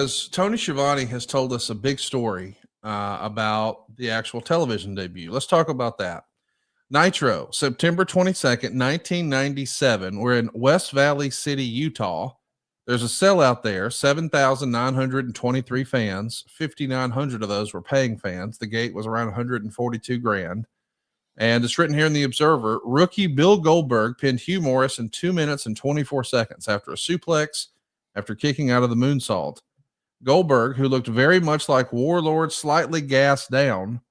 Because Tony Schiavone has told us a big story about the actual television debut. Let's talk about that. Nitro, September 22nd, 1997. We're in West Valley City, Utah. There's a sellout there, 7,923 fans. 5,900 of those were paying fans. The gate was around 142 grand. And it's written here in the Observer, rookie Bill Goldberg pinned Hugh Morris in 2 minutes and 24 seconds after a suplex, after kicking out of the moonsault. Goldberg, who looked very much like Warlord, slightly gassed down,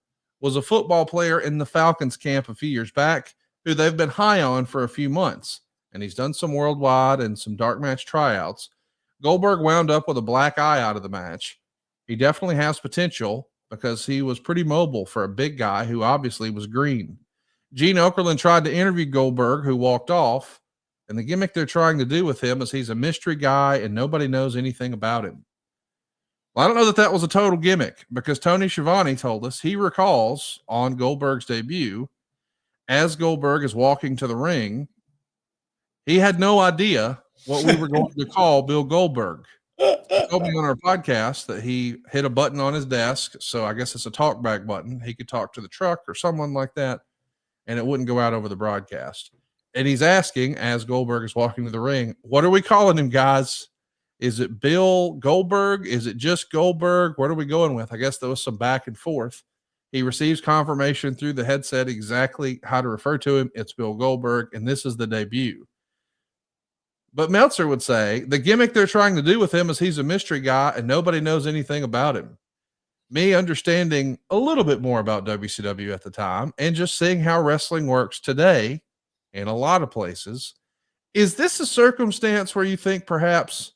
was a football player in the Falcons camp a few years back, who they've been high on for a few months. And he's done some worldwide and some dark match tryouts. Goldberg wound up with a black eye out of the match. He definitely has potential because he was pretty mobile for a big guy who obviously was green. Gene Okerlund tried to interview Goldberg, who walked off. And the gimmick they're trying to do with him is he's a mystery guy and nobody knows anything about him. Well, I don't know that that was a total gimmick, because Tony Schiavone told us he recalls on Goldberg's debut, as Goldberg is walking to the ring, he had no idea what we were going to call Bill Goldberg. He told me on our podcast that he hit a button on his desk, so I guess it's a talkback button. He could talk to the truck or someone like that, and it wouldn't go out over the broadcast. And he's asking, as Goldberg is walking to the ring, what are we calling him, guys? Is it Bill Goldberg? Is it just Goldberg? What are we going with? I guess there was some back and forth. He receives confirmation through the headset exactly how to refer to him. It's Bill Goldberg, and this is the debut. But Meltzer would say the gimmick they're trying to do with him is he's a mystery guy and nobody knows anything about him. Me understanding a little bit more about WCW at the time and just seeing how wrestling works today in a lot of places, is this a circumstance where you think perhaps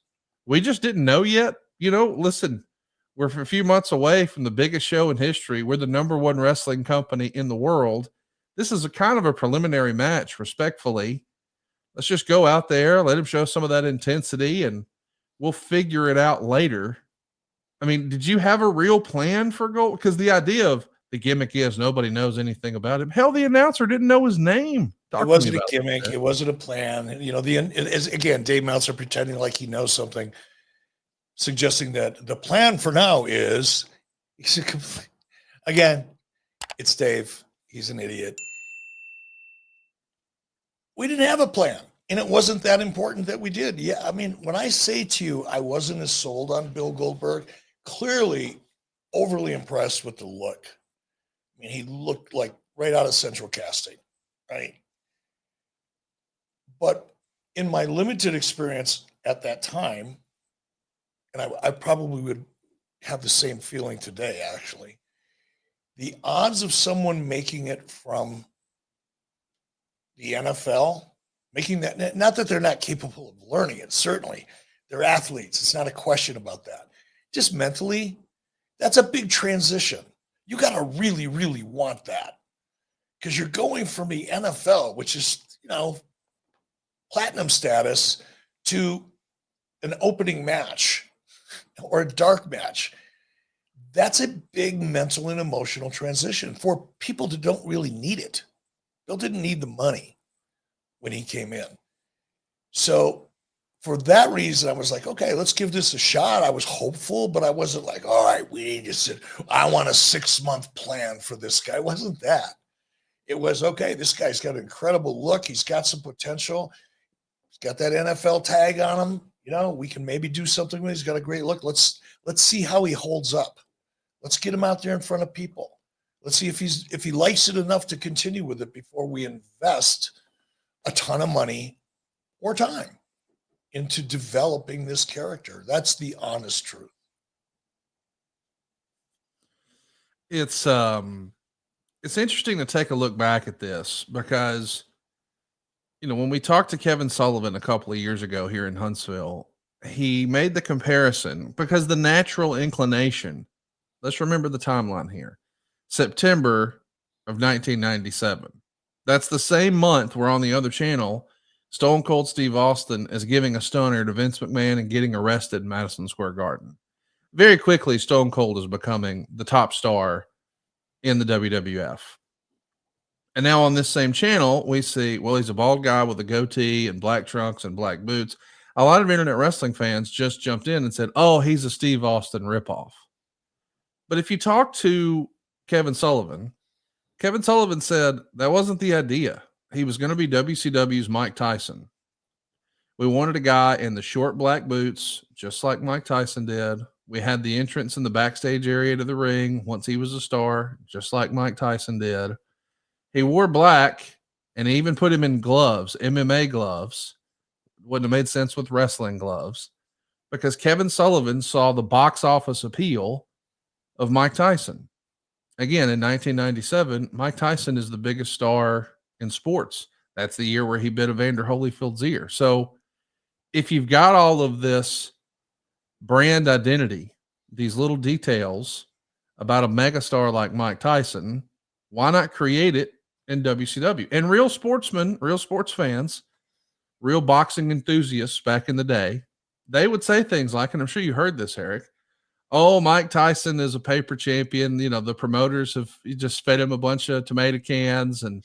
we just didn't know yet? You know, listen, we're a few months away from the biggest show in history. We're the number one wrestling company in the world. This is a kind of a preliminary match, respectfully. Let's just go out there, let him show some of that intensity, and we'll figure it out later. I mean, did you have a real plan for Gold? Because the idea of the gimmick is nobody knows anything about him. Hell, the announcer didn't know his name. It wasn't a gimmick. It wasn't a plan. You know, again, Dave Meltzer pretending like he knows something, suggesting that the plan for now is, again, it's Dave. He's an idiot. We didn't have a plan, and it wasn't that important that we did. Yeah, I mean, when I say to you, I wasn't as sold on Bill Goldberg, clearly overly impressed with the look. I mean, he looked like right out of Central Casting, right? But in my limited experience at that time, and I probably would have the same feeling today, actually, the odds of someone making it from the NFL, making that, not that they're not capable of learning it, certainly. They're athletes. It's not a question about that. Just mentally, that's a big transition. You got to really, really want that, because you're going from the NFL, which is, you know, platinum status, to an opening match or a dark match. That's a big mental and emotional transition for people that don't really need it. Bill didn't need the money when he came in. So for that reason, I was like, okay, let's give this a shot. I was hopeful, but I wasn't like, all right, we need to sit. I want a 6-month plan for this guy. It wasn't that. It was, okay, this guy's got an incredible look. He's got some potential. He's got that NFL tag on him. You know, we can maybe do something with. He's got a great look. Let's see how he holds up. Let's get him out there in front of people. Let's see if he likes it enough to continue with it before we invest a ton of money or time into developing this character. That's the honest truth. It's interesting to take a look back at this, because, you know, when we talked to Kevin Sullivan a couple of years ago here in Huntsville, he made the comparison, because the natural inclination, let's remember the timeline here, September of 1997. That's the same month where on the other channel, Stone Cold Steve Austin is giving a stunner to Vince McMahon and getting arrested in Madison Square Garden. Very quickly, Stone Cold is becoming the top star in the WWF. And now on this same channel, we see, well, he's a bald guy with a goatee and black trunks and black boots. a lot of internet wrestling fans just jumped in and said, oh, he's a Steve Austin ripoff. But if you talk to Kevin Sullivan said that wasn't the idea. He was going to be WCW's Mike Tyson. We wanted a guy in the short black boots, just like Mike Tyson did. We had the entrance in the backstage area to the ring once he was a star, just like Mike Tyson did. He wore black and even put him in gloves, MMA gloves. Wouldn't have made sense with wrestling gloves, because Kevin Sullivan saw the box office appeal of Mike Tyson. Again, in 1997, Mike Tyson is the biggest star in sports. That's the year where he bit Evander Holyfield's ear. So if you've got all of this brand identity, these little details about a megastar like Mike Tyson, why not create it in WCW? And real sportsmen, real sports fans, real boxing enthusiasts back in the day, they would say things like, and I'm sure you heard this, Eric, oh, Mike Tyson is a paper champion. You know, the promoters have just fed him a bunch of tomato cans, and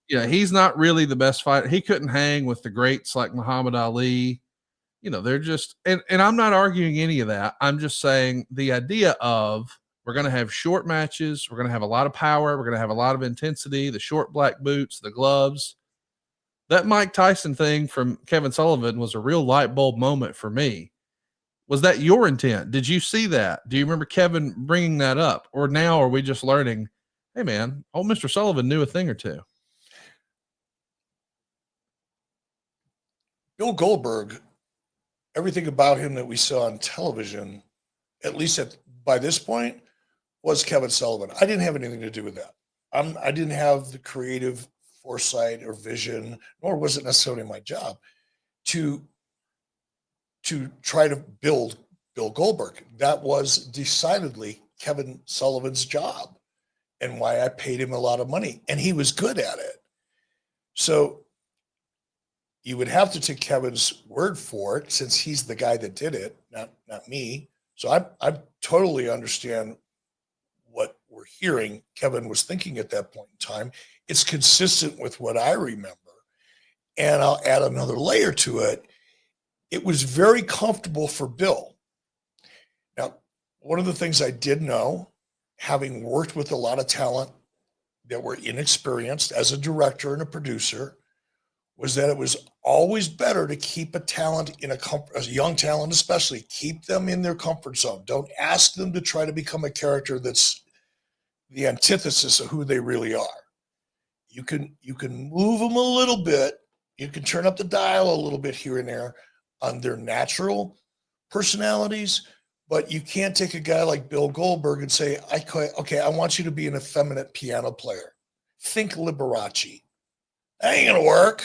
he's not really the best fighter. He couldn't hang with the greats like Muhammad Ali. You know, they're just, and I'm not arguing any of that. I'm just saying the idea of we're going to have short matches. We're going to have a lot of power. We're going to have a lot of intensity, the short black boots, the gloves. That Mike Tyson thing from Kevin Sullivan was a real light bulb moment for me. Was that your intent? Did you see that? Do you remember Kevin bringing that up? Or now are we just learning, hey, man, old Mr. Sullivan knew a thing or two? Bill Goldberg, everything about him that we saw on television, at least by this point, was Kevin Sullivan. I didn't have anything to do with that. I didn't have the creative foresight or vision, nor was it necessarily my job to try to build Bill Goldberg. That was decidedly Kevin Sullivan's job, and why I paid him a lot of money, and he was good at it. So you would have to take Kevin's word for it, since he's the guy that did it, not me. So I totally understand what we're hearing Kevin was thinking at that point in time. It's consistent with what I remember. And I'll add another layer to it. It was very comfortable for Bill. Now, one of the things I did know, having worked with a lot of talent that were inexperienced as a director and a producer, was that it was always better to keep a talent in a young talent especially, keep them in their comfort zone. Don't ask them to try to become a character that's the antithesis of who they really are. You can move them a little bit. You can turn up the dial a little bit here and there on their natural personalities, but you can't take a guy like Bill Goldberg and say, okay, I want you to be an effeminate piano player. Think Liberace. That ain't gonna work.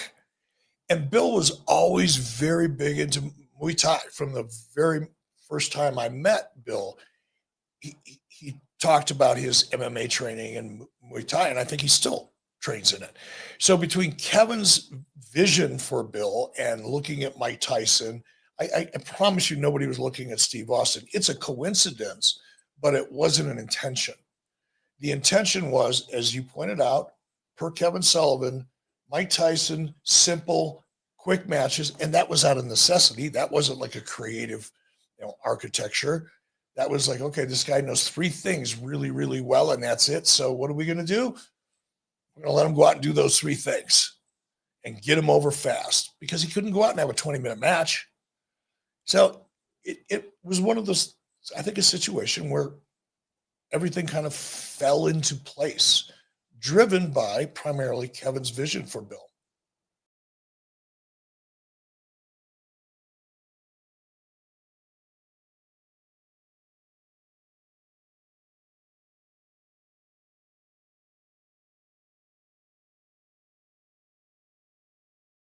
And Bill was always very big into Muay Thai. From the very first time I met Bill, he talked about his MMA training and Muay Thai, and I think he still trains in it. So between Kevin's vision for Bill and looking at Mike Tyson, I promise you nobody was looking at Steve Austin. It's a coincidence, but it wasn't an intention. The intention was, as you pointed out, per Kevin Sullivan, Mike Tyson, simple, quick matches, and that was out of necessity. That wasn't like a creative, architecture. That was like, okay, this guy knows three things really, really well, and that's it. So what are we going to do? We're going to let him go out and do those three things and get him over fast, because he couldn't go out and have a 20-minute match. So it was one of those, I think, a situation where everything kind of fell into place, driven by primarily Kevin's vision for Bill.